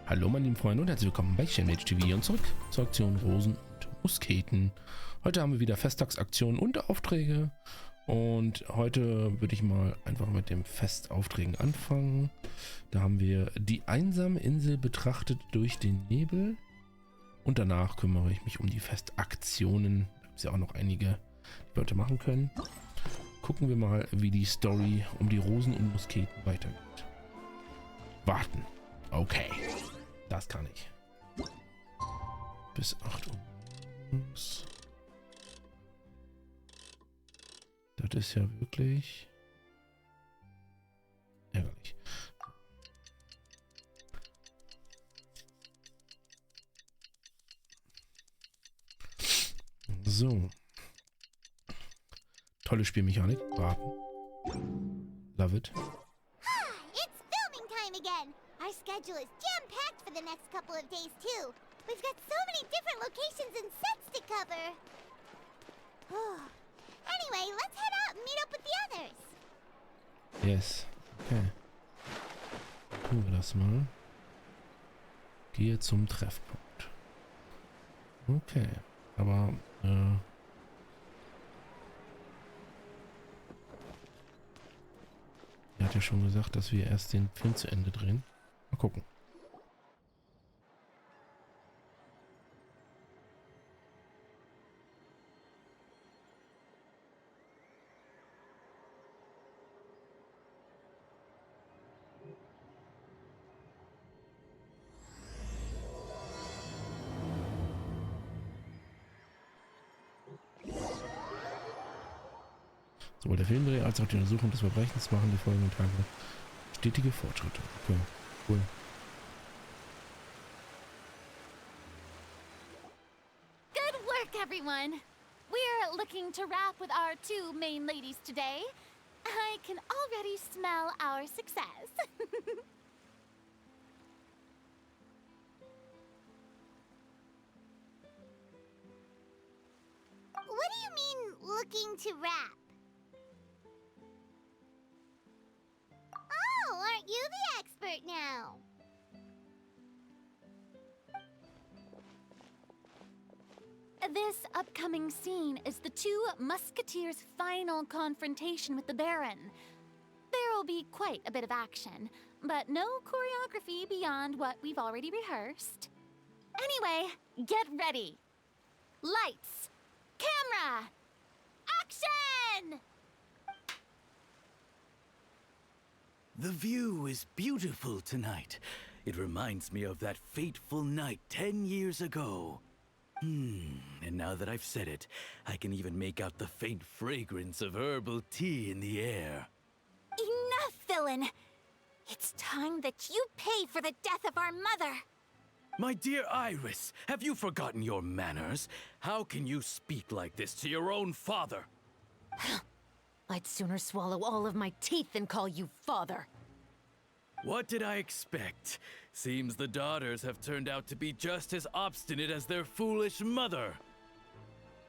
Hallo meine lieben Freunde und herzlich willkommen bei TV und zurück zur Aktion Rosen und Musketen. Heute haben wir wieder Festtagsaktionen und Aufträge und heute würde ich mal einfach mit dem Festaufträgen anfangen. Da haben wir die einsame Insel betrachtet durch den Nebel und danach kümmere ich mich um die Festaktionen. Da gibt es ja auch noch einige, die wir heute machen können. Gucken wir mal, wie die Story um die Rosen und Musketen weitergeht. Warten. Okay. Das kann ich. Bis 8 Uhr. Das ist ja wirklich ärgerlich. So. Tolle Spielmechanik. Warten. Love it. It's filming time again. Our schedule is jam-packed for the next couple of days, too. We've got so many different locations and sets to cover. Anyway, let's head out and meet up with the others. Yes. Okay. Tun wir das mal. Gehe zum Treffpunkt. Okay. Aber, er hat ja schon gesagt, dass wir erst den Film zu Ende drehen. Mal gucken. Sowohl der Filmdreh als auch die Untersuchung des Verbrechens machen die folgenden Tage stetige Fortschritte. Okay, cool. Good work, everyone! We're looking to wrap with our two main ladies today. I can already smell our success. What do you mean, looking to rap? Oh, aren't you the expert now? This upcoming scene is the two musketeers' final confrontation with the Baron. There will be quite a bit of action, but no choreography beyond what we've already rehearsed. Anyway, get ready. Lights, camera, action! The view is beautiful tonight. It reminds me of that fateful night 10 years ago. And now that I've said it, I can even make out the faint fragrance of herbal tea in the air. Enough, villain! It's time that you pay for the death of our mother! My dear Iris, have you forgotten your manners? How can you speak like this to your own father? I'd sooner swallow all of my teeth than call you father. What did I expect? Seems the daughters have turned out to be just as obstinate as their foolish mother.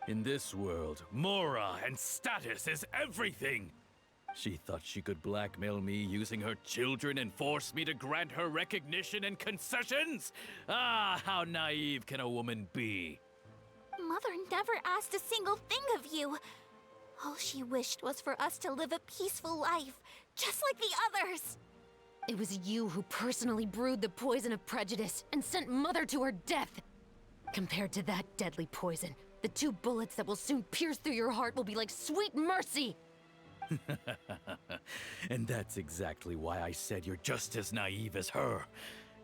In this world, Mora and status is everything. She thought she could blackmail me using her children and force me to grant her recognition and concessions? Ah, how naive can a woman be? Mother never asked a single thing of you. All she wished was for us to live a peaceful life, just like the others. It was you who personally brewed the poison of prejudice and sent Mother to her death. Compared to that deadly poison, the 2 bullets that will soon pierce through your heart will be like sweet mercy. And that's exactly why I said you're just as naive as her.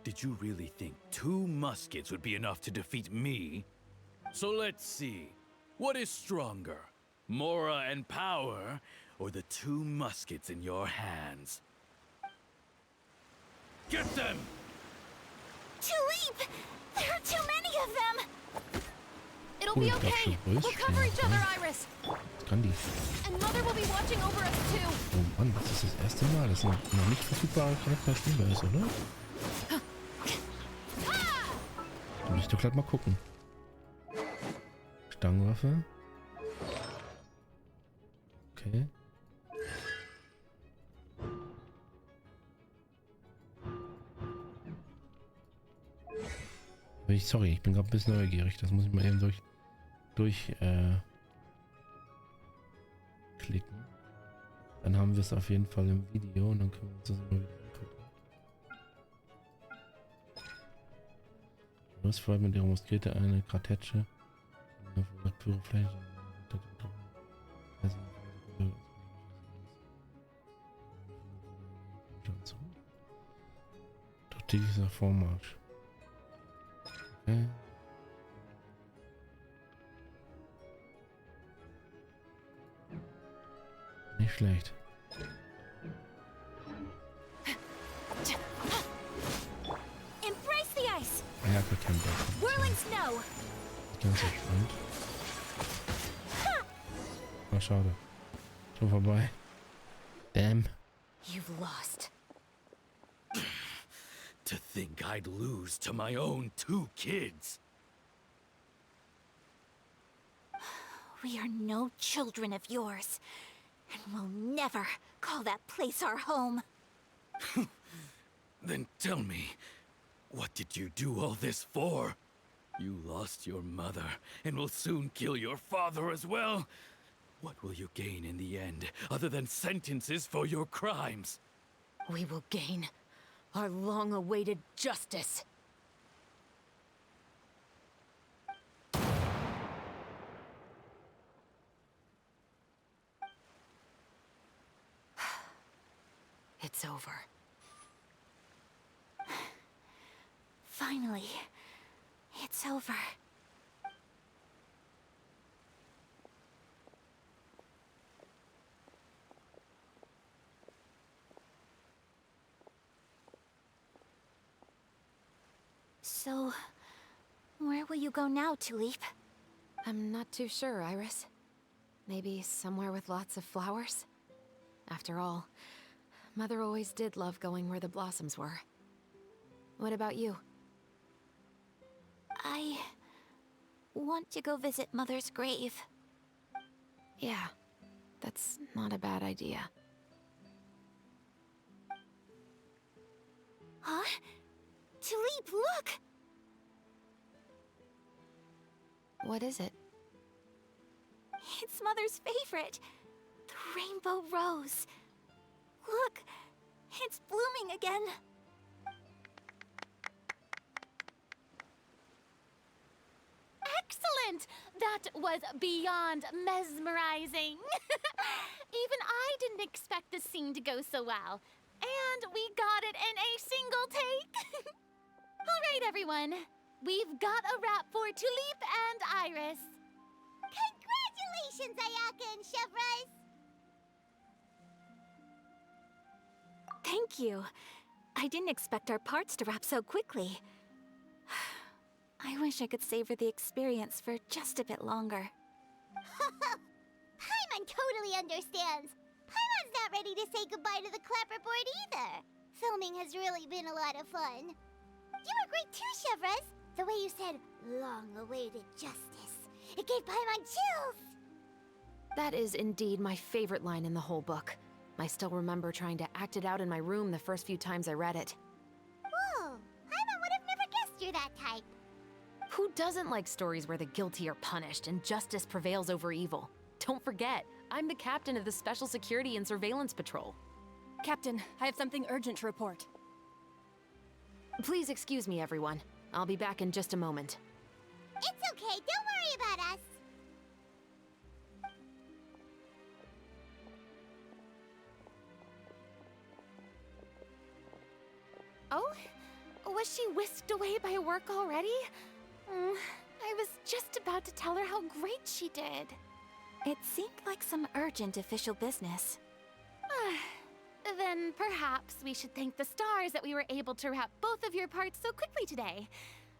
Did you really think 2 muskets would be enough to defeat me? So let's see. What is stronger? Mora and power, or the 2 muskets in your hands? Get them! Too late! There are too many of them! It'll Cool, be ich glaub okay. schon We'll cover each other, durchspielen. Iris. Das kann die. And Mother will be watching over us too. Oh Mann, das ist das erste Mal, dass ein noch nicht verfügbarer Charakter spielbar ist, oder? Da muss ich doch gleich mal gucken. Stangenwaffe. Okay. Sorry, ich bin gerade ein bisschen neugierig. Das muss ich mal eben klicken. Dann haben wir es auf jeden Fall im Video und dann können wir uns das immer wieder angucken. Was folgt mit ihrer Muskete eine Kartätsche? Doch dieser Vormarsch. Okay. Nicht schlecht. Embrace the ice. Ja, gut, kein Bock. Whirling snow. Ganz entspannt. Ah, schade. Schon vorbei. Damn. You've lost. To think I'd lose to my own 2 kids. We are no children of yours, and we'll never call that place our home. Then tell me, what did you do all this for? You lost your mother, and will soon kill your father as well. What will you gain in the end, other than sentences for your crimes? We will gain our long-awaited justice. It's over. Finally, it's over. So, where will you go now, Tulip? I'm not too sure, Iris. Maybe somewhere with lots of flowers? After all, Mother always did love going where the blossoms were. What about you? I want to go visit Mother's grave. Yeah, that's not a bad idea. Huh? Tulip, look! What is it? It's Mother's favorite. The rainbow rose. Look, it's blooming again. Excellent! That was beyond mesmerizing. Even I didn't expect the scene to go so well. And we got it in a single take. All right, everyone. We've got a wrap for Tulip and Iris. Congratulations, Ayaka and Chevres! Thank you. I didn't expect our parts to wrap so quickly. I wish I could savor the experience for just a bit longer. Paimon totally understands. Paimon's not ready to say goodbye to the clapperboard either. Filming has really been a lot of fun. You were great too, Chevres. The way you said, long-awaited justice. It gave Paimon chills. That is indeed my favorite line in the whole book. I still remember trying to act it out in my room the first few times I read it. Whoa, Paimon would have never guessed you're that type. Who doesn't like stories where the guilty are punished and justice prevails over evil? Don't forget, I'm the captain of the Special Security and Surveillance Patrol. Captain, I have something urgent to report. Please excuse me, everyone. I'll be back in just a moment. It's okay, don't worry about us. Oh? Was she whisked away by work already? I was just about to tell her how great she did. It seemed like some urgent official business. Then perhaps we should thank the stars that we were able to wrap both of your parts so quickly today.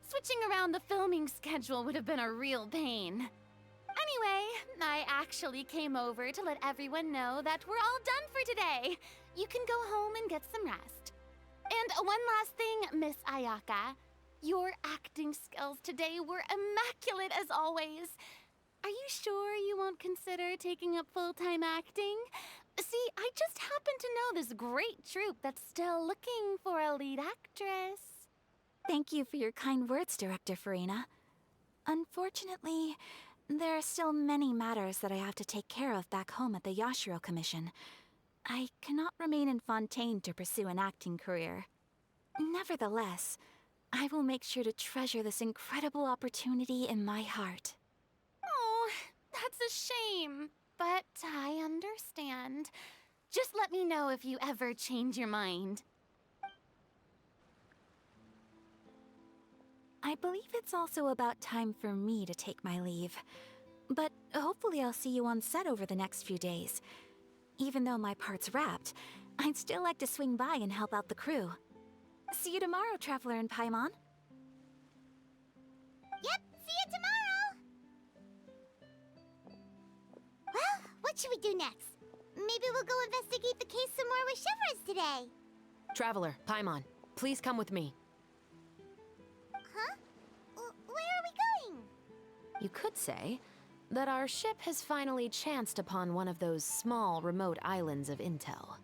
Switching around the filming schedule would have been a real pain. Anyway, I actually came over to let everyone know that we're all done for today. You can go home and get some rest. And one last thing, Miss Ayaka. Your acting skills today were immaculate as always. Are you sure you won't consider taking up full-time acting? See, I just happen to know this great troupe that's still looking for a lead actress. Thank you for your kind words, Director Farina. Unfortunately, there are still many matters that I have to take care of back home at the Yashiro Commission. I cannot remain in Fontaine to pursue an acting career. Nevertheless, I will make sure to treasure this incredible opportunity in my heart. Oh, that's a shame. But I understand. Just let me know if you ever change your mind. I believe it's also about time for me to take my leave. But hopefully I'll see you on set over the next few days. Even though my part's wrapped, I'd still like to swing by and help out the crew. See you tomorrow, Traveler and Paimon. Yep, see you tomorrow! Well, what should we do next? Maybe we'll go investigate the case some more with Chevres today. Traveler, Paimon, please come with me. Huh? Where are we going? You could say that our ship has finally chanced upon one of those small, remote islands of Intel.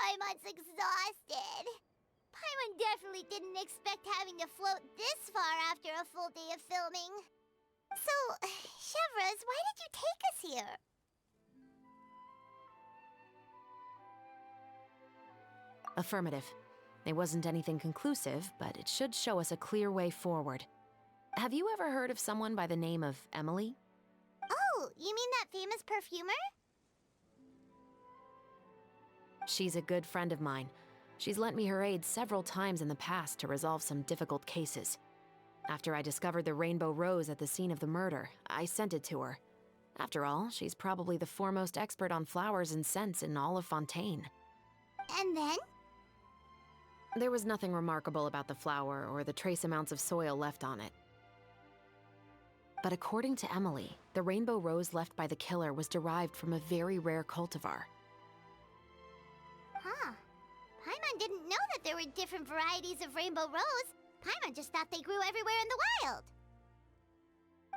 Paimon's exhausted. Paimon definitely didn't expect having to float this far after a full day of filming. So, Chevres, why did you take us here? Affirmative. It wasn't anything conclusive, but it should show us a clear way forward. Have you ever heard of someone by the name of Emily? Oh, you mean that famous perfumer? She's a good friend of mine. She's lent me her aid several times in the past to resolve some difficult cases. After I discovered the rainbow rose at the scene of the murder, I sent it to her. After all, she's probably the foremost expert on flowers and scents in all of Fontaine. And then? There was nothing remarkable about the flower or the trace amounts of soil left on it. But according to Emily, the rainbow rose left by the killer was derived from a very rare cultivar. Huh. Paimon didn't know that there were different varieties of rainbow rose. Paimon just thought they grew everywhere in the wild.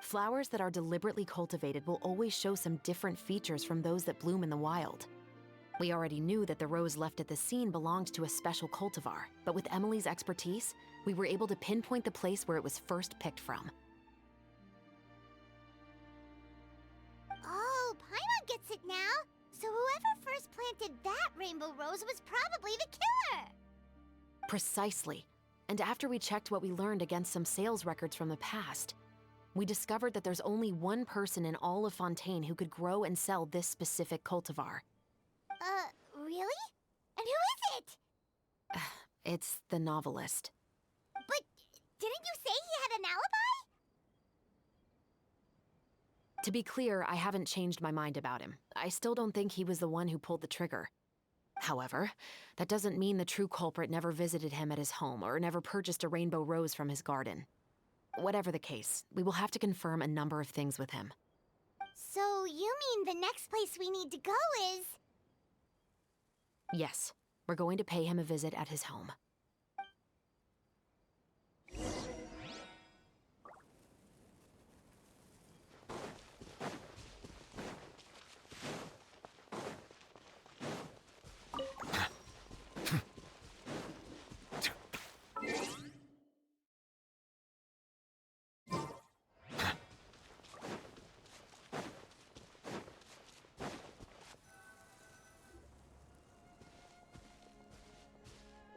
Flowers that are deliberately cultivated will always show some different features from those that bloom in the wild. We already knew that the rose left at the scene belonged to a special cultivar, but with Emily's expertise, we were able to pinpoint the place where it was first picked from. Oh, Paimon gets it now. So whoever first planted that rainbow rose was probably the killer! Precisely. And after we checked what we learned against some sales records from the past, we discovered that there's only one person in all of Fontaine who could grow and sell this specific cultivar. Really? And who is it? It's the novelist. But didn't you say he had an alibi? To be clear, I haven't changed my mind about him. I still don't think he was the one who pulled the trigger. However, that doesn't mean the true culprit never visited him at his home or never purchased a rainbow rose from his garden. Whatever the case, we will have to confirm a number of things with him. So you mean the next place we need to go is... Yes, we're going to pay him a visit at his home.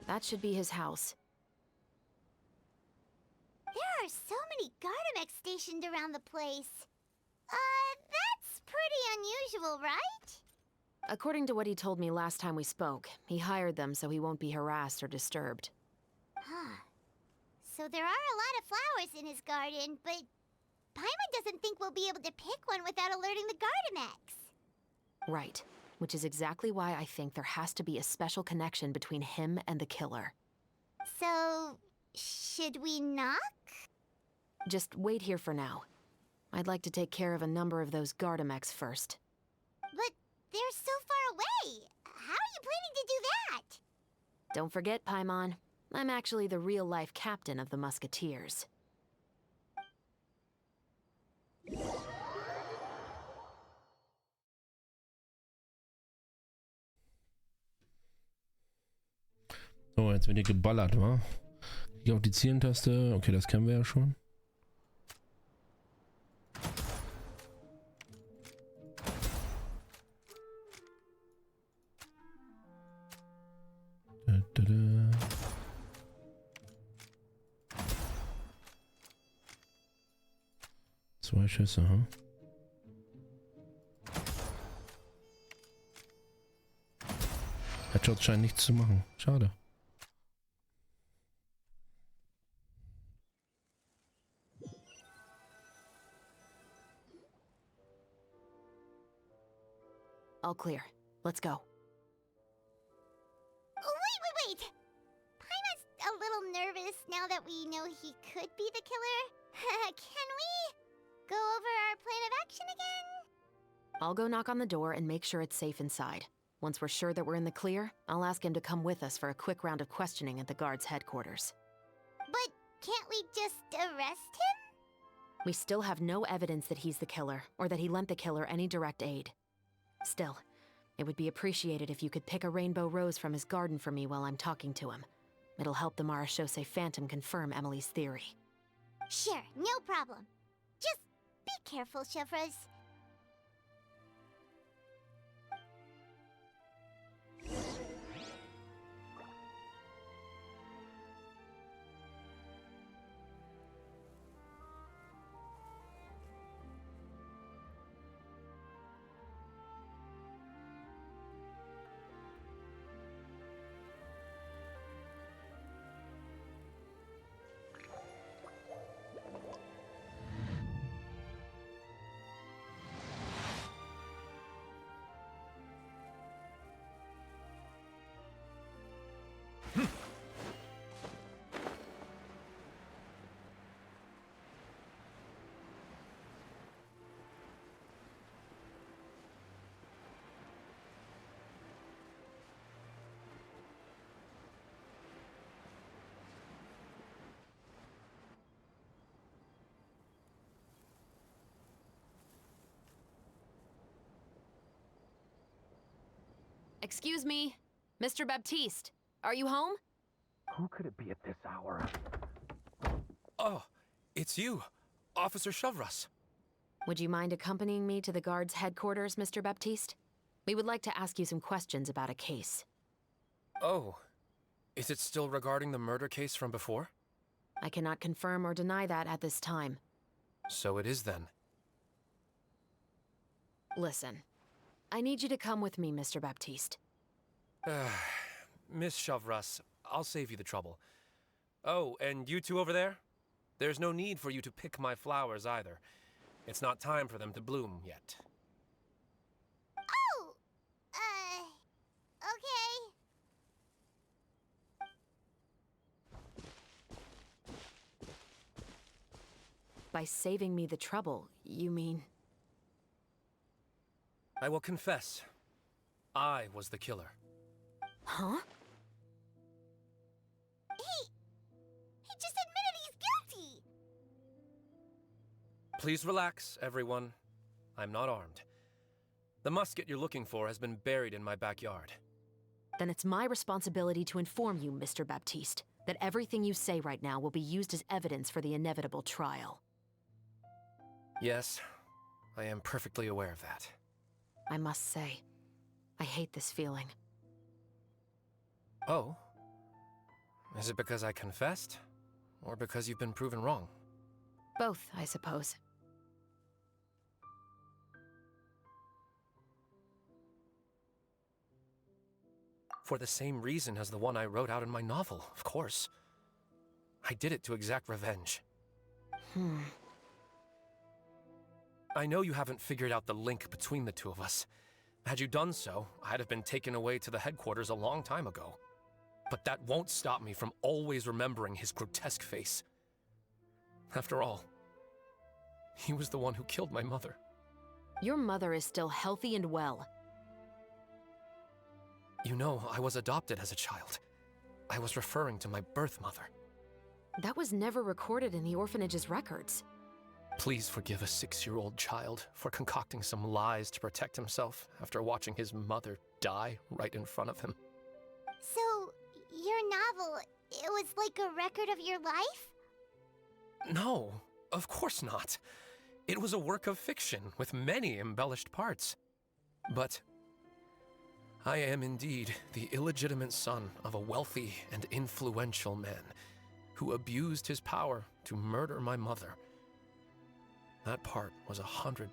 That should be his house. There are so many Gardamex stationed around the place. That's pretty unusual, right? According to what he told me last time we spoke, he hired them so he won't be harassed or disturbed. Huh. So there are a lot of flowers in his garden, but Paimon doesn't think we'll be able to pick one without alerting the Gardamex. Right. Which is exactly why I think there has to be a special connection between him and the killer. So, should we knock? Just wait here for now. I'd like to take care of a number of those Gardamex first. But they're so far away. How are you planning to do that? Don't forget, Paimon, I'm actually the real-life captain of the Musketeers. So, jetzt wird hier geballert, wa? Hier auf die Zielentaste. Okay, das kennen wir ja schon. Da, da, da. Zwei Schüsse, hm? Headshots scheinen nichts zu machen. Schade. All clear. Let's go. Wait! Paimon's a little nervous now that we know he could be the killer. Can we go over our plan of action again? I'll go knock on the door and make sure it's safe inside. Once we're sure that we're in the clear, I'll ask him to come with us for a quick round of questioning at the guard's headquarters. But can't we just arrest him? We still have no evidence that he's the killer, or that he lent the killer any direct aid. Still, it would be appreciated if you could pick a rainbow rose from his garden for me while I'm talking to him. It'll help the Marechaussee Phantom confirm Emily's theory. Sure, no problem. Just be careful, Chevreuse. Excuse me, Mr. Baptiste, are you home? Who could it be at this hour? Oh, it's you, Officer Chevreuse. Would you mind accompanying me to the guard's headquarters, Mr. Baptiste? We would like to ask you some questions about a case. Oh, is it still regarding the murder case from before? I cannot confirm or deny that at this time. So it is then. Listen, I need you to come with me, Mr. Baptiste. Miss Chevreuse, I'll save you the trouble. Oh, and you two over there? There's no need for you to pick my flowers either. It's not time for them to bloom yet. Oh! Okay. By saving me the trouble, you mean... I will confess. I was the killer. Huh? He just admitted he's guilty! Please relax, everyone. I'm not armed. The musket you're looking for has been buried in my backyard. Then it's my responsibility to inform you, Mr. Baptiste, that everything you say right now will be used as evidence for the inevitable trial. Yes, I am perfectly aware of that. I must say, I hate this feeling. Oh? Is it because I confessed? Or because you've been proven wrong? Both, I suppose. For the same reason as the one I wrote out in my novel, of course. I did it to exact revenge. I know you haven't figured out the link between the two of us. Had you done so, I'd have been taken away to the headquarters a long time ago. But that won't stop me from always remembering his grotesque face. After all, he was the one who killed my mother. Your mother is still healthy and well. You know, I was adopted as a child. I was referring to my birth mother. That was never recorded in the orphanage's records. Please forgive a 6-year-old child for concocting some lies to protect himself after watching his mother die right in front of him. So, your novel, it was like a record of your life? No, of course not. It was a work of fiction with many embellished parts. But I am indeed the illegitimate son of a wealthy and influential man who abused his power to murder my mother. That part was 100%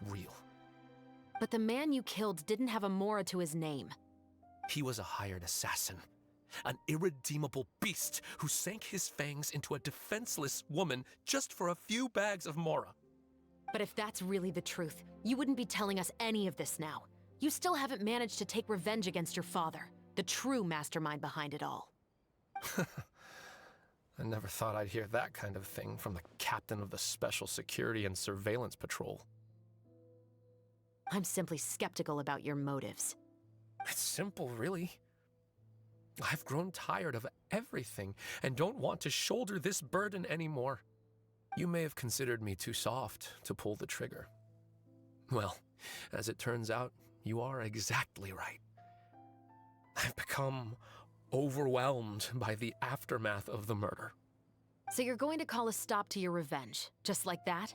real. But the man you killed didn't have a Mora to his name. He was a hired assassin, an irredeemable beast who sank his fangs into a defenseless woman just for a few bags of Mora. But if that's really the truth, you wouldn't be telling us any of this now. You still haven't managed to take revenge against your father, the true mastermind behind it all. I never thought I'd hear that kind of thing from the captain of the Special Security and Surveillance Patrol. I'm simply skeptical about your motives. It's simple, really. I've grown tired of everything and don't want to shoulder this burden anymore. You may have considered me too soft to pull the trigger. Well, as it turns out, you are exactly right. I've become overwhelmed by the aftermath of the murder. So you're going to call a stop to your revenge, just like that?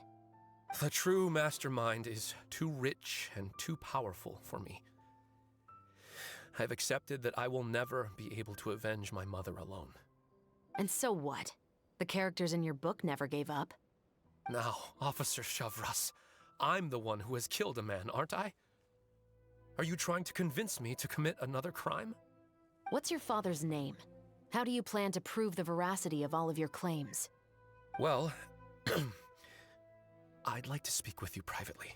The true mastermind is too rich and too powerful for me. I've accepted that I will never be able to avenge my mother alone. And so what? The characters in your book never gave up. Now, Officer Shavras, I'm the one who has killed a man, aren't I? Are you trying to convince me to commit another crime? What's your father's name? How do you plan to prove the veracity of all of your claims? Well, I'd like to speak with you privately.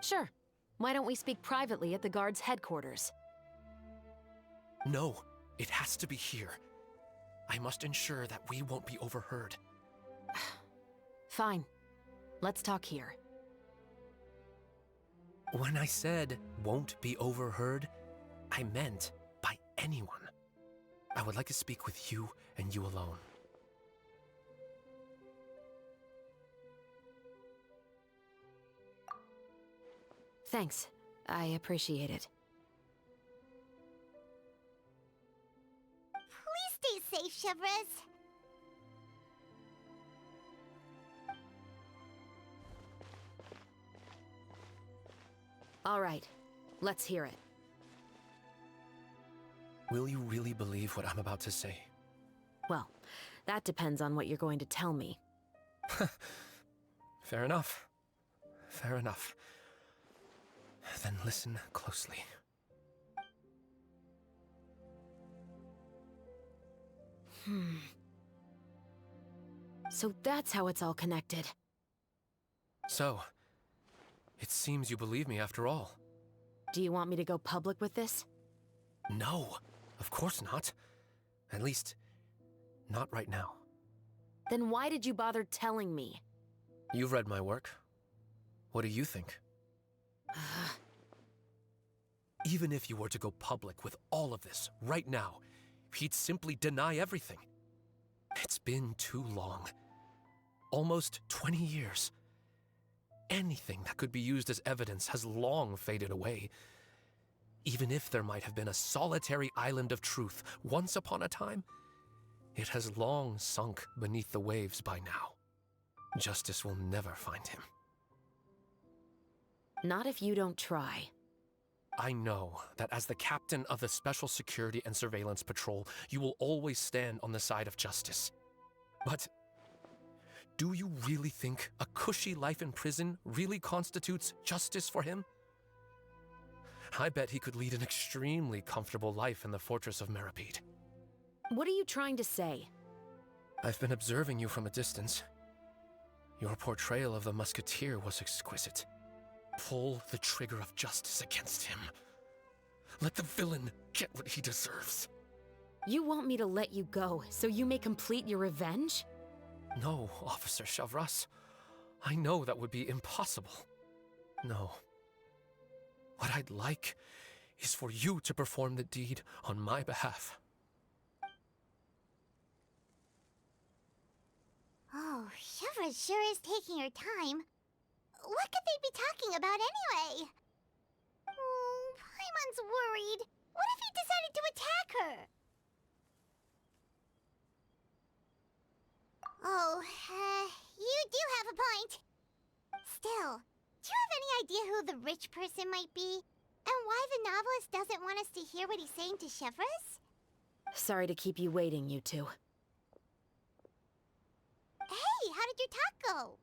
Sure. Why don't we speak privately at the guard's headquarters? No, it has to be here. I must ensure that we won't be overheard. Fine. Let's talk here. When I said won't be overheard, I meant by anyone. I would like to speak with you and you alone. Thanks. I appreciate it. Please stay safe, Shavras. All right. Let's hear it. Will you really believe what I'm about to say? Well, that depends on what you're going to tell me. Fair enough. Fair enough. Then listen closely. So that's how it's all connected. So, it seems you believe me after all. Do you want me to go public with this? No, of course not. At least, not right now. Then why did you bother telling me? You've read my work. What do you think? Even if you were to go public with all of this right now, he'd simply deny everything. It's been too long. Almost 20 years. Anything that could be used as evidence has long faded away. Even if there might have been a solitary island of truth once upon a time, it has long sunk beneath the waves by now. Justice will never find him. Not if you don't try. I know that as the captain of the Special Security and Surveillance Patrol, you will always stand on the side of justice. But do you really think a cushy life in prison really constitutes justice for him? I bet he could lead an extremely comfortable life in the fortress of Meripede. What are you trying to say? I've been observing you from a distance. Your portrayal of the Musketeer was exquisite. Pull the trigger of justice against him. Let the villain get what he deserves. You want me to let you go so you may complete your revenge? No, Officer Chavras. I know that would be impossible. No. What I'd like is for you to perform the deed on my behalf. Oh, Chevra sure is taking her time. What could they be talking about anyway? Oh, Paimon's worried. What if he decided to attack her? Oh, you do have a point. Still, do you have any idea who the rich person might be? And why the novelist doesn't want us to hear what he's saying to Chevras? Sorry to keep you waiting, you two. Hey, how did your talk go?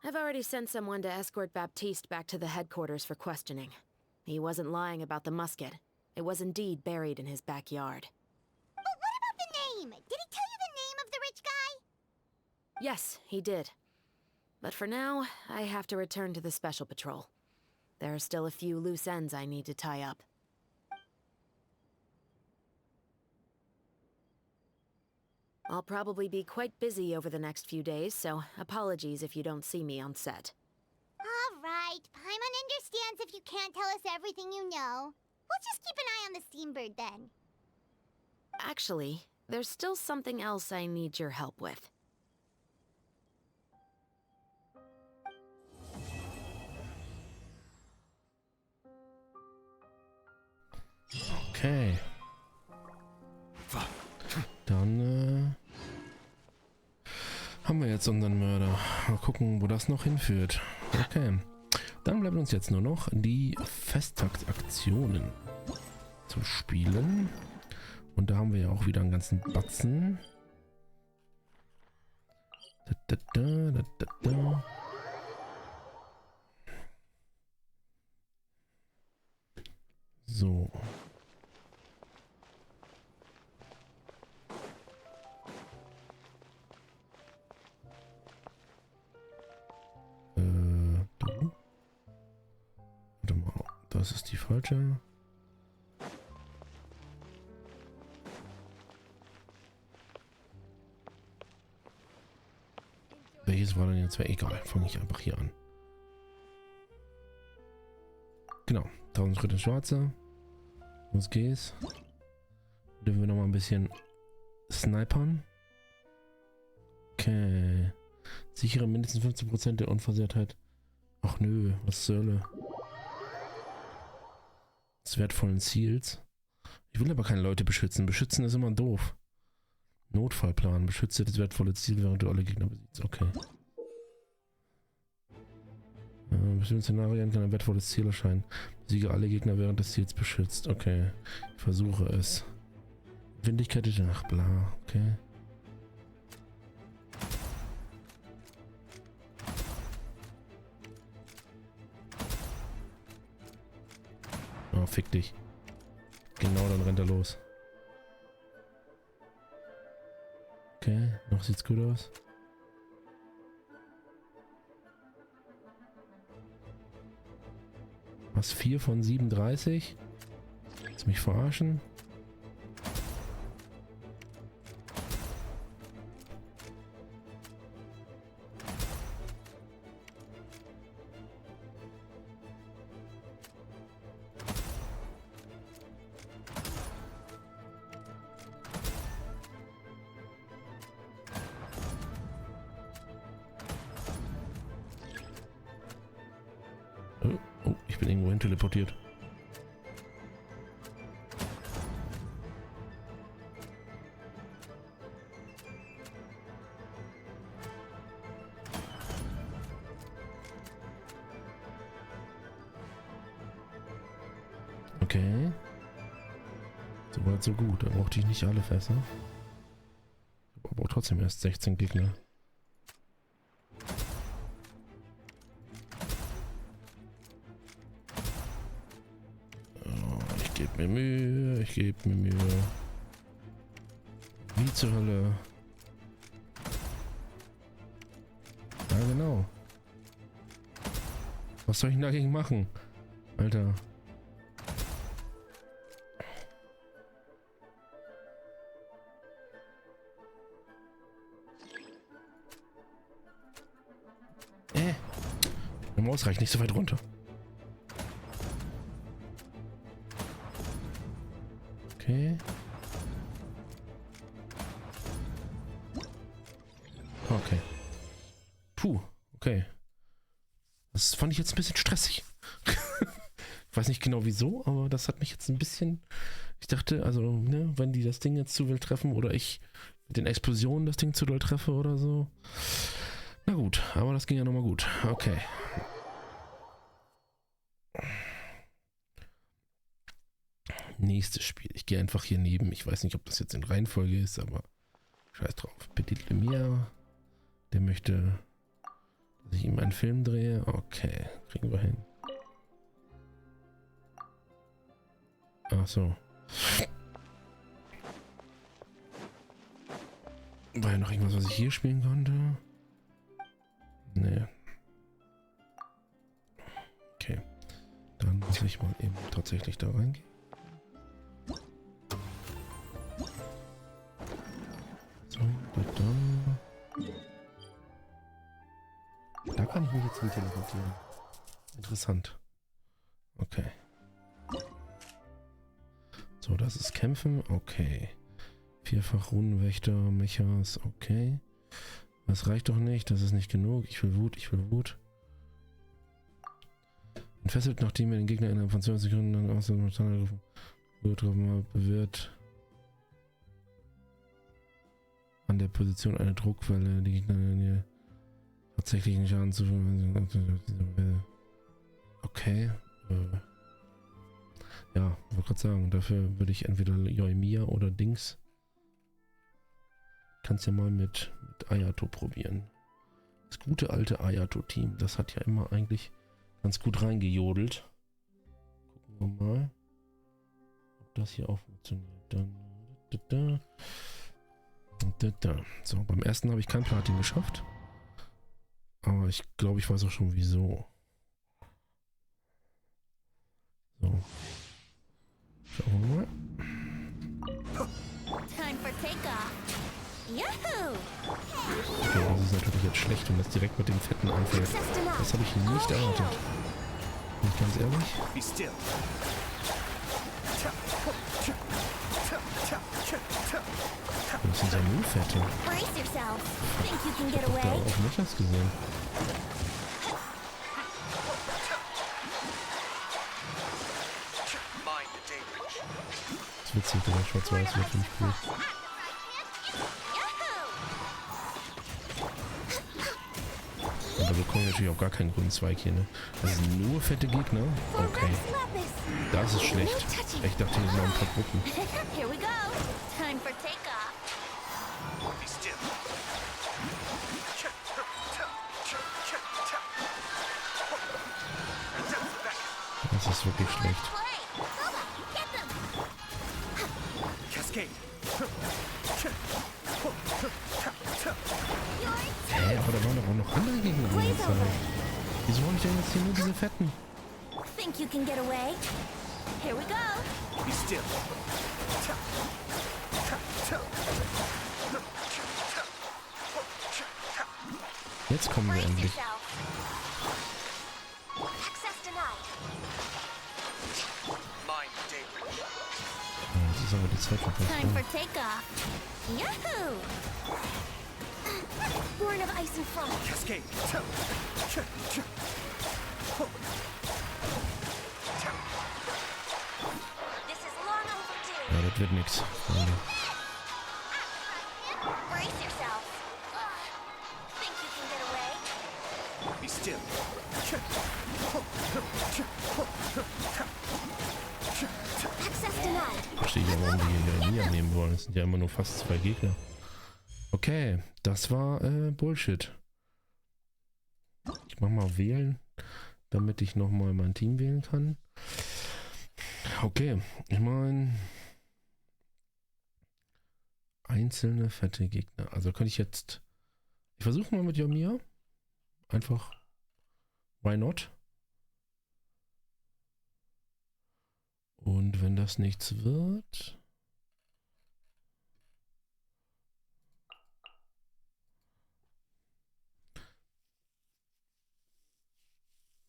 I've already sent someone to escort Baptiste back to the headquarters for questioning. He wasn't lying about the musket. It was indeed buried in his backyard. But what about the name? Did he tell you the name of the rich guy? Yes, he did. But for now, I have to return to the Special Patrol. There are still a few loose ends I need to tie up. I'll probably be quite busy over the next few days, so apologies if you don't see me on set. All right, Paimon understands if you can't tell us everything you know. We'll just keep an eye on the Steambird then. Actually, there's still something else I need your help with. Okay. Dann haben wir jetzt unseren Mörder. Mal gucken, wo das noch hinführt. Okay. Dann bleibt uns jetzt nur noch die Festtagsaktionen zu spielen. Und da haben wir ja auch wieder einen ganzen Batzen. So. Du? Warte mal, das ist die falsche. Welches war denn jetzt? Egal, fange ich einfach hier an. Genau, 1000 Schritte Schwarze. Los geht's. Dürfen wir noch mal ein bisschen snipern. Okay. Sichere mindestens 15% der Unversehrtheit. Ach nö, was zur Hölle. Des wertvollen Ziels. Ich will aber keine Leute beschützen. Beschützen ist immer doof. Notfallplan. Beschütze das wertvolle Ziel, während du alle Gegner besiegst. Okay. Bestimmten Szenarien kann ein wertvolles Ziel erscheinen. Besiege alle Gegner, während des Ziels beschützt. Okay. Ich versuche es. Windigkeit ist nach bla. Okay. Oh, fick dich. Genau, dann rennt er los. Okay, noch sieht's gut aus. Was, 4 von 37? Willst du mich verarschen? Oh, ich bin irgendwo hin teleportiert. Okay. So weit, so gut. Da brauchte ich nicht alle Fässer. Aber trotzdem erst 16 Gegner. Ich gebe mir Mühe. Wie zur Hölle? Ja, genau. Was soll ich denn dagegen machen? Alter. Die Maus reicht nicht so weit runter. Okay. Okay. Puh, okay. Das fand ich jetzt ein bisschen stressig. Ich weiß nicht genau wieso, aber das hat mich jetzt ein bisschen... Ich dachte, also, ne, wenn die das Ding jetzt zu wild treffen oder ich mit den Explosionen das Ding zu doll treffe oder so. Na gut, aber das ging ja nochmal gut. Okay. Nächstes Spiel. Ich gehe einfach hier neben. Ich weiß nicht, ob das jetzt in Reihenfolge ist, aber scheiß drauf. Bedenkt. Der möchte, dass ich ihm einen Film drehe. Okay, kriegen wir hin. Ach so. War ja noch irgendwas, was ich hier spielen konnte? Nee. Okay. Dann muss ich mal eben tatsächlich da reingehen. So, da kann ich mich jetzt hin teleportieren. Interessant. Okay. So, das ist Kämpfen. Okay. Vierfach Runenwächter, Mechas. Okay. Das reicht doch nicht. Das ist nicht genug. Ich will Wut. Ich will Wut. Entfesselt, nachdem er den Gegner innerhalb von 20 Sekunden aus dem Stand getroffen wird. An der Position eine Druckwelle, die Gegner tatsächlich nicht Schaden zu. Okay. Ja, wollte gerade sagen, dafür würde ich entweder Yoimiya oder Dings. Kannst ja mal mit Ayato probieren. Das gute alte Ayato-Team, das hat ja immer eigentlich ganz gut reingejodelt. Gucken wir mal, ob das hier auch funktioniert. Dann. So, beim ersten habe ich kein Platin geschafft. Aber ich glaube, ich weiß auch schon wieso. So. Schauen wir mal. Time for takeoff. Yahoo! Okay, das ist natürlich jetzt schlecht, wenn das direkt mit dem Fetten anfängt. Das habe ich nicht erwartet. Bin ich ganz ehrlich? Be still. Das sind ja nur Fette. Brace yourself. Think you can Ich get habe da away? auch Mechas gesehen. Das ist witzig, der Schwarz-Weiß wird finde ich cool. Und da bekommen wir natürlich auch gar keinen grünen Zweig hier, ne? Das sind nur fette Gegner? Okay. Das ist schlecht. Ich dachte, hier sind noch ein paar Gruppen. Here we go. Time for takeoff. Be still. Das ist wirklich schlecht. Play. Zelda, get them. Cascade. Hä, aber da waren doch auch noch andere Gegner an der Zeit. Wieso habe ich denn jetzt hier nur diese Fetten? Think you can get away? Here we go. Be still. Jetzt kommen wir Brace endlich. yourself. Access denied. Mind daybreak. Ja, das ist aber die Zeit verpasst. Time for takeoff. Yahoo! Born of ice and frost. Cascade. This is long overdue. Ja, das wird nix. Brace yourself. Think you can get away? Be still. Access denied. Verstehe ich aber, warum die hier Yoimiya nehmen wollen. Es sind ja immer nur fast 2 Gegner. Okay, das war Bullshit. Ich mach mal wählen, damit ich nochmal mein Team wählen kann. Okay, ich meine... einzelne fette Gegner. Also könnte ich jetzt... Ich versuche mal mit Yomiya. Einfach. Why not? Und wenn das nichts wird...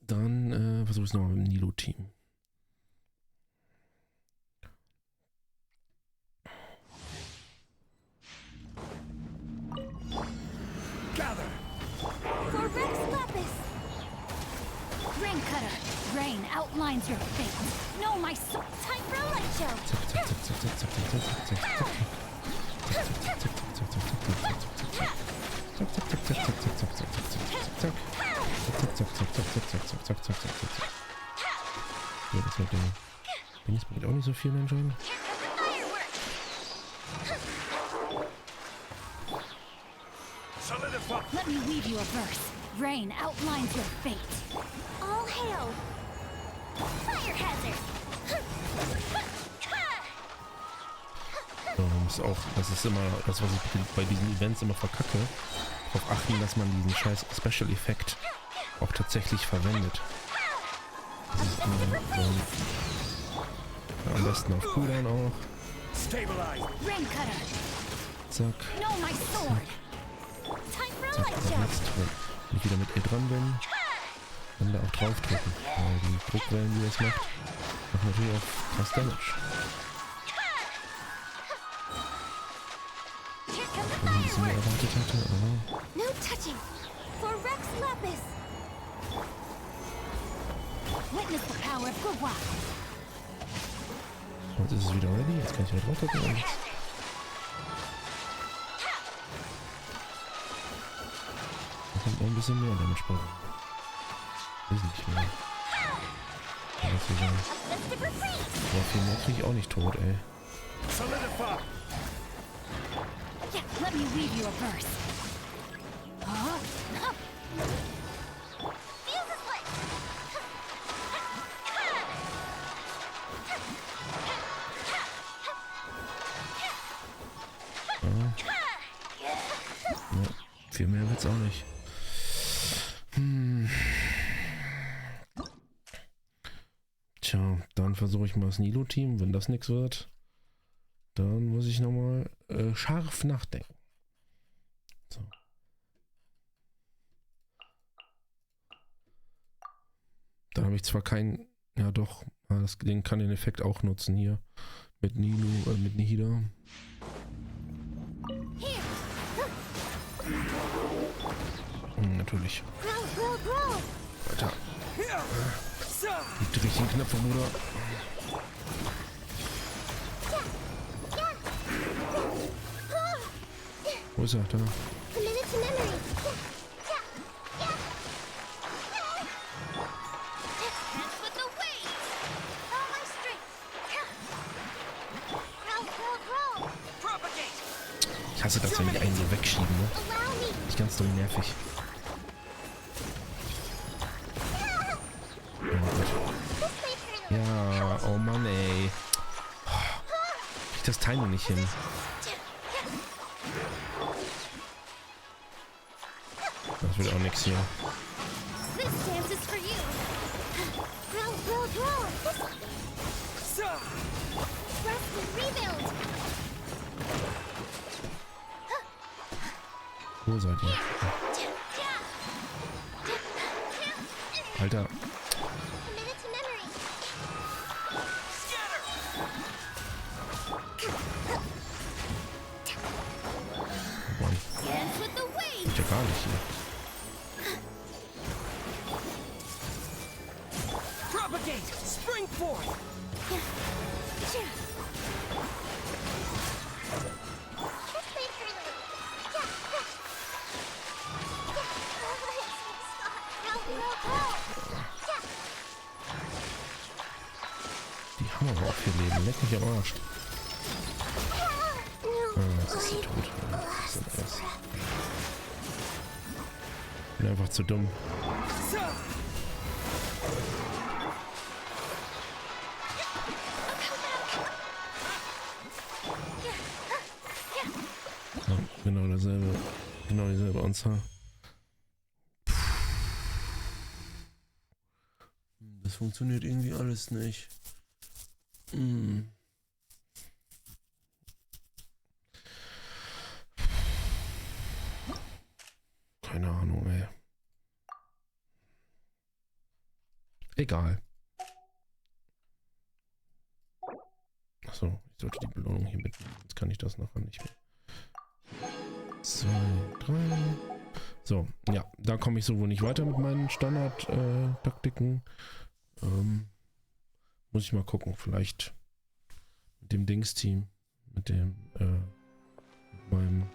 Dann versuche ich es nochmal mit dem Nilo-Team. Rain cutter, rain outlines your fate. No, my soul. Time for a light show. Ja, das mit dem Ding bringt auch nicht so viel anscheinend. Let me weave you a verse. Rain outlines your fate. All hail! Fire hazard! Das ist immer das, was ich bei diesen Events immer verkacke. Darauf achten, dass man diesen scheiß Special Effekt auch tatsächlich verwendet. Das ist immer so. Ja, am besten auf Cooldown auch. Zack. Zack. Zack. Und jetzt, wenn ich wieder mit E dran bin, dann da auch drauf drücken. Weil die Druckwellen, die das macht natürlich auch krass Damage. Wenn ich ein bisschen mehr erwartet hatte, aber... No touching! For Rex Lapis! Witness the power of Gurwa. Jetzt ist es wieder ready, jetzt kann ich wieder drauf drücken. Da kommt noch ein bisschen mehr Damage bei. Weiß nicht mehr. Kann das so sein. Aber viel mehr kriege ich auch nicht tot, ey. Yeah, let me weave you a verse. Ja, viel mehr wird's auch nicht. Tja, dann versuche ich mal das Nilo-Team. Wenn das nichts wird, dann muss ich nochmal scharf nachdenken. So. Da habe ich zwar keinen, ja doch, den kann den Effekt auch nutzen hier. Mit Nilo, mit Nihida. Natürlich. Alter. Die richtigen Knöpfe, Bruder. Wo ist er? Da. Ich hasse das, wenn die einen so wegschieben, ne? Nicht ganz so nervig. Ja, oh Mann, ey. Ich das Timing nicht hin. Das wird auch nichts hier. Wo seid ihr? Alter. Mann. Geht ja gar nicht hier. Spring forth! Die haben aber auch viel Leben. Leck mich am Arsch. Jetzt ist sie tot. Was ist denn das? Ich bin einfach zu dumm. Genau dasselbe. Genau dieselbe Anzahl. Das funktioniert irgendwie alles nicht. Keine Ahnung, ey. Egal. Achso, ich sollte die Belohnung hier mitnehmen. Jetzt kann ich das nachher nicht mehr. 2, 3. So, ja, da komme ich so wohl nicht weiter mit meinen Standard-Taktiken. Muss ich mal gucken, vielleicht mit dem Dings-Team, mit meinem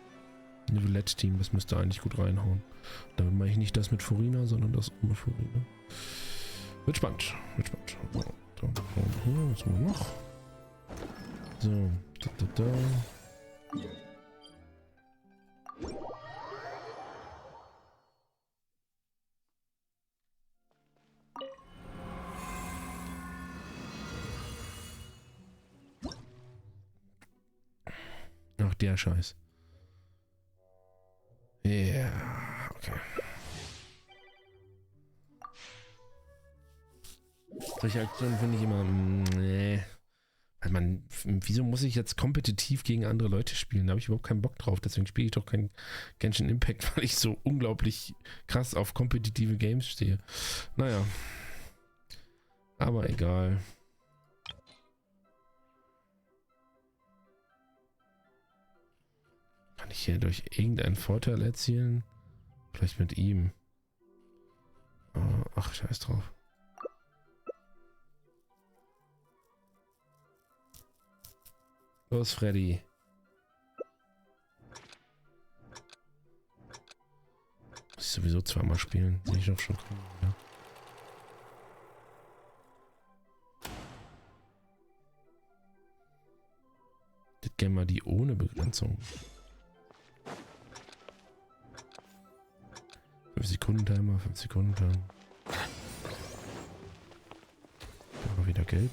Nivelette-Team, das müsste eigentlich gut reinhauen. Damit mache ich nicht das mit Furina, sondern das ohne Furina. Wird spannend, wird spannend. So, hier, was haben wir noch? So, da. Ach, der Scheiß. Ja, yeah, okay. Solche Aktionen finde ich immer, nee. Also wieso muss ich jetzt kompetitiv gegen andere Leute spielen? Da habe ich überhaupt keinen Bock drauf. Deswegen spiele ich doch kein Genshin Impact, weil ich so unglaublich krass auf kompetitive Games stehe. Naja. Aber egal. Kann ich hier durch irgendeinen Vorteil erzielen? Vielleicht mit ihm. Ach, scheiß drauf. Los, Freddy. Muss ich sowieso zweimal spielen. Sehe ich doch schon kommen, ja. Das gerne mal die ohne Begrenzung. 5 Sekunden Timer, 5 Sekunden Timer. Mal wieder gelb.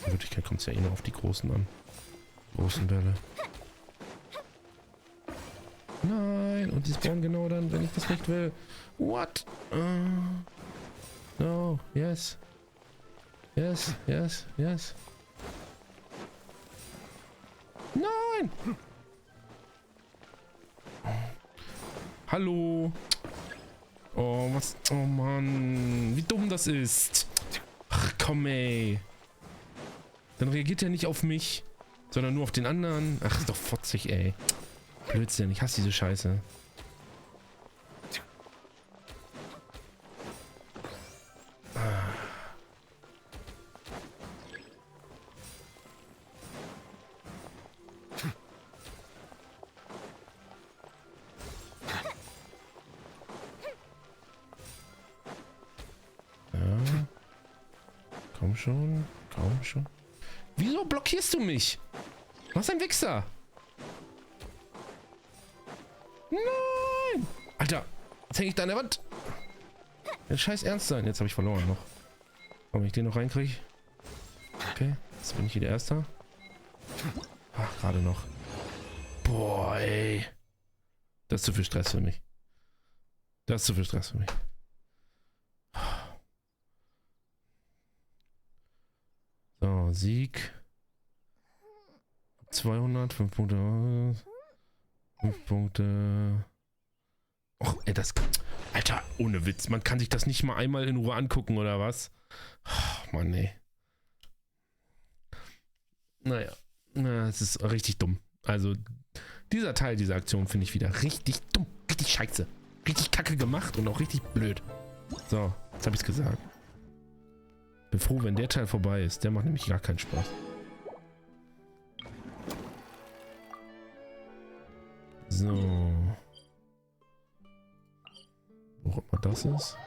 In Wirklichkeit kommt es ja eh nur auf die großen an. Großen Bälle. Nein, und die spawnen genau dann, wenn ich das nicht will. What? No, yes. Yes, yes, yes. Nein! Hallo? Oh, was? Oh Mann, wie dumm das ist. Ach komm, ey. Dann reagiert er nicht auf mich, sondern nur auf den anderen. Ach, ist doch fotzig, ey. Blödsinn, ich hasse diese Scheiße. Ja. Komm schon, komm schon. Wieso blockierst du mich? Was ein Wichser! Nein! Alter, jetzt hänge ich da an der Wand. Jetzt scheiß ernst sein. Jetzt habe ich verloren noch. Aber wenn ich den noch reinkriege. Okay, jetzt bin ich hier der Erste. Ach, gerade noch. Boah, ey. Das ist zu viel Stress für mich. Das ist zu viel Stress für mich. So, Sieg. 200, 5 Punkte. 5 Punkte. Och, ey, das... Alter, ohne Witz. Man kann sich das nicht mal einmal in Ruhe angucken, oder was? Oh, Mann, ey. Naja. Es ist richtig dumm. Also, dieser Teil dieser Aktion finde ich wieder richtig dumm. Richtig scheiße. Richtig kacke gemacht und auch richtig blöd. So, jetzt habe ich es gesagt. Bin froh, wenn der Teil vorbei ist. Der macht nämlich gar keinen Spaß. So. Wo auch immer das ist.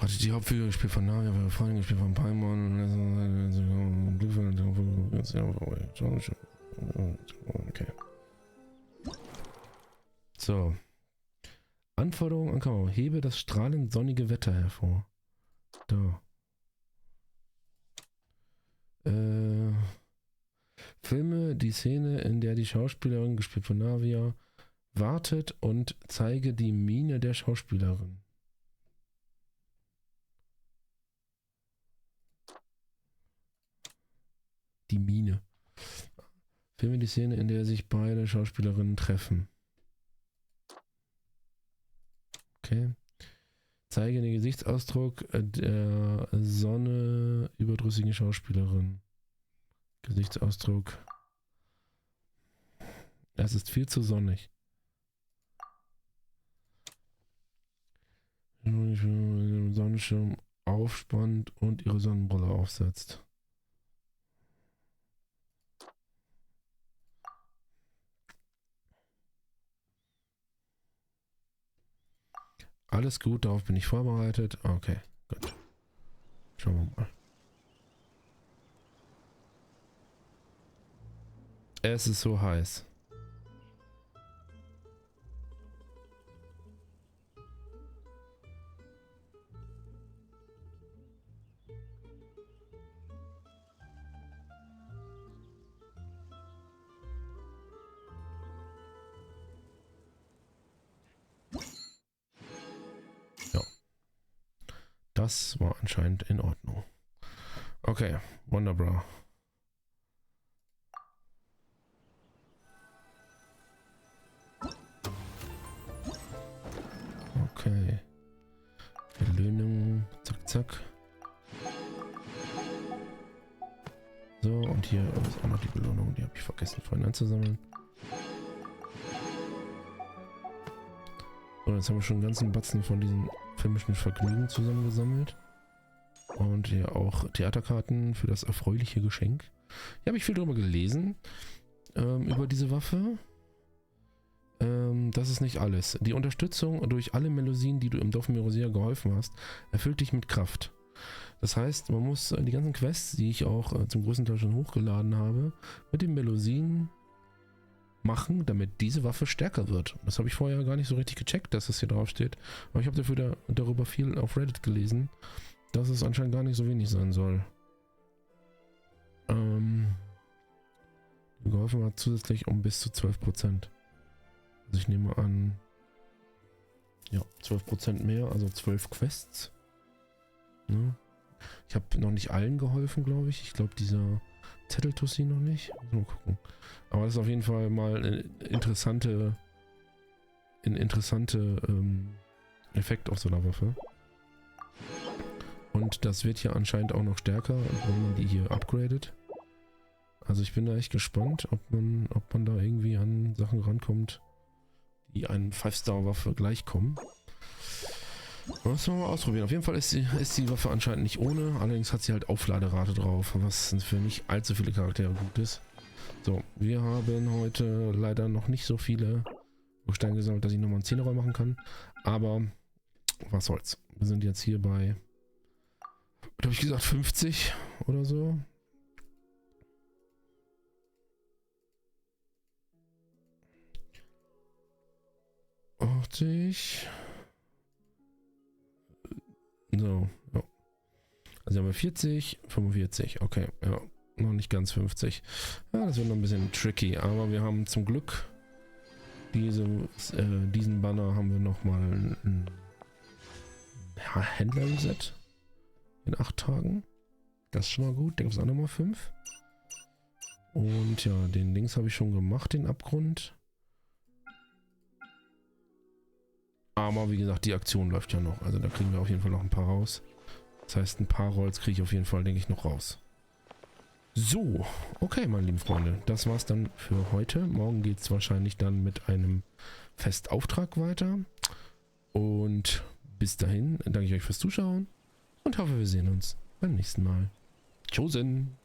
Hatte die Hauptfigur gespielt von Navia, war Freundin gespielt von Paimon. Okay. So. Anforderungen an Kamera. Hebe das strahlend sonnige Wetter hervor. Da. Filme die Szene, in der die Schauspielerin, gespielt von Navia, wartet und zeige die Miene der Schauspielerin. Die Miene. Filme die Szene, in der sich beide Schauspielerinnen treffen. Okay. Zeige den Gesichtsausdruck der Sonne überdrüssigen Schauspielerin. Gesichtsausdruck. Es ist viel zu sonnig. Sonnenschirm aufspannt und ihre Sonnenbrille aufsetzt. Alles gut, darauf bin ich vorbereitet. Okay, gut. Schauen wir mal. Es ist so heiß. Das war anscheinend in Ordnung. Okay, wunderbar. Okay. Belohnung, zack, zack. So, und hier ist auch noch die Belohnung, die habe ich vergessen vorhin einzusammeln. So, jetzt haben wir schon einen ganzen Batzen von diesen filmischen Vergnügen zusammengesammelt. Und hier auch Theaterkarten für das erfreuliche Geschenk. Hier habe ich viel drüber gelesen, über diese Waffe. Das ist nicht alles. Die Unterstützung durch alle Melodien, die du im Dorf Mirosea geholfen hast, erfüllt dich mit Kraft. Das heißt, man muss die ganzen Quests, die ich auch zum größten Teil schon hochgeladen habe, mit den Melodien machen, damit diese Waffe stärker wird. Das habe ich vorher gar nicht so richtig gecheckt, dass es hier drauf steht. Aber ich habe darüber viel auf Reddit gelesen, dass es anscheinend gar nicht so wenig sein soll. Geholfen hat zusätzlich um bis zu 12%. Also ich nehme an, ja, 12% mehr, also 12 Quests. Ne? Ich habe noch nicht allen geholfen, glaube ich. Ich glaube, dieser Zetteltussi noch nicht. Mal gucken. Aber das ist auf jeden Fall mal ein interessanter Effekt auf so einer Waffe. Und das wird hier anscheinend auch noch stärker, wenn man die hier upgradet. Also ich bin da echt gespannt, ob man da irgendwie an Sachen rankommt, die einen 5-Star-Waffe gleichkommen. Das wollen wir mal ausprobieren. Auf jeden Fall ist die Waffe anscheinend nicht ohne. Allerdings hat sie halt Aufladerate drauf, was für nicht allzu viele Charaktere gut ist. So, wir haben heute leider noch nicht so viele Steine gesammelt, dass ich nochmal einen 10er machen kann. Aber was soll's. Wir sind jetzt hier bei, was habe ich gesagt, 50 oder so. So, ja. Also haben wir 40, 45, okay, ja, noch nicht ganz 50. Ja, das wird noch ein bisschen tricky, aber wir haben zum Glück diesen Banner haben wir nochmal ein Händler-Reset in 8 Tagen. Das ist schon mal gut, da gibt es auch nochmal 5. Und ja, den Dings habe ich schon gemacht, den Abgrund. Aber wie gesagt, die Aktion läuft ja noch. Also da kriegen wir auf jeden Fall noch ein paar raus. Das heißt, ein paar Rolls kriege ich auf jeden Fall, denke ich, noch raus. So, okay, meine lieben Freunde. Das war's dann für heute. Morgen geht es wahrscheinlich dann mit einem Festauftrag weiter. Und bis dahin danke ich euch fürs Zuschauen und hoffe, wir sehen uns beim nächsten Mal. Tschüssen!